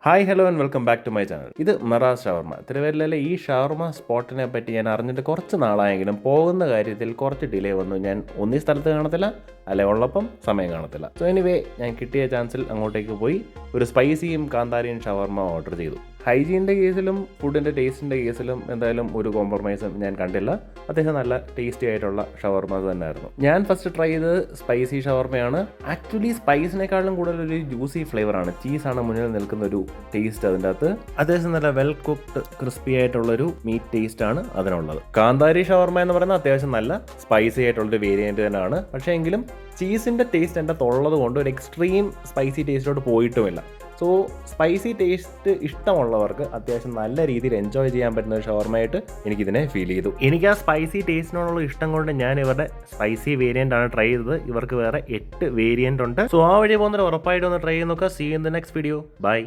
Hi hello and welcome back to my channel. ഇത് മെറാസ് ഷവർമ. തിരുവല്ലയിലെ ഈ ഷവർമ സ്പോട്ടിനെ പറ്റി ഞാൻ അറിഞ്ഞിട്ട് കുറച്ച് നാളായെങ്കിലും പോകുന്ന കാര്യത്തിൽ കുറച്ച് ഡിലേ വന്നു. ഞാൻ ഒന്നീ സ്ഥലത്ത് കാണത്തില്ല, അല്ലെ ഉള്ളപ്പം സമയം കാണത്തില്ല. സോ എനിവേ ഞാൻ കിട്ടിയ ചാൻസിൽ അങ്ങോട്ടേക്ക് പോയി ഒരു സ്പൈസിയും കാന്താരിയും ഷവർമ ഓർഡർ ചെയ്തു. ഹൈജീൻ്റെ കേസിലും ഫുഡിൻ്റെ ടേസ്റ്റിൻ്റെ കേസിലും എന്തായാലും ഒരു കോംപ്രമൈസും ഞാൻ കണ്ടില്ല. അദ്ദേഹം നല്ല ടേസ്റ്റി ആയിട്ടുള്ള ഷവർമ തന്നെയായിരുന്നു. ഞാൻ ഫസ്റ്റ് ട്രൈ ചെയ്തത് സ്പൈസി ഷവർമയാണ്. ആക്ച്വലി സ്പൈസിനേക്കാളും കൂടുതൽ ഒരു ജ്യൂസി ഫ്ലേവറാണ്. ചീസാണ് മുന്നിൽ നിൽക്കുന്ന ഒരു ടേസ്റ്റ് അതിൻ്റെ അകത്ത്. അത്യാവശ്യം നല്ല വെൽ കുക്ക്ഡ് ക്രിസ്പി ആയിട്ടുള്ളൊരു മീറ്റ് ടേസ്റ്റ് ആണ് അതിനുള്ളത്. കാന്താരി ഷവർമ എന്ന് പറയുന്നത് അത്യാവശ്യം നല്ല സ്പൈസി ആയിട്ടുള്ളൊരു വേരിയൻറ്റ് തന്നെയാണ്. പക്ഷേ എങ്കിലും ചീസിൻ്റെ ടേസ്റ്റ് എൻ്റെ തൊള്ളത് കൊണ്ട് ഒരു എക്സ്ട്രീം സ്പൈസി ടേസ്റ്റിലോട്ട് പോയിട്ടുമില്ല. സോ സ്പൈസി ടേസ്റ്റ് ഇഷ്ടമുള്ളവർക്ക് അത്യാവശ്യം നല്ല രീതിയിൽ എൻജോയ് ചെയ്യാൻ പറ്റുന്ന ഒരു ഷവർമയായിട്ട് എനിക്കിതിനെ ഫീൽ ചെയ്തു. എനിക്ക് ആ സ്പൈസി ടേസ്റ്റിനോടുള്ള ഇഷ്ടം കൊണ്ട് ഞാൻ ഇവരുടെ സ്പൈസി വേരിയൻ്റ് ആണ് ട്രൈ ചെയ്തത്. ഇവർക്ക് വേറെ 8 വേരിയൻ്റ് ഉണ്ട്. സോ ആ വഴി പോകുന്നവർ ഉറപ്പായിട്ട് ഒന്ന് ട്രൈ ചെയ്ത് നോക്കുക. See in the next video. By.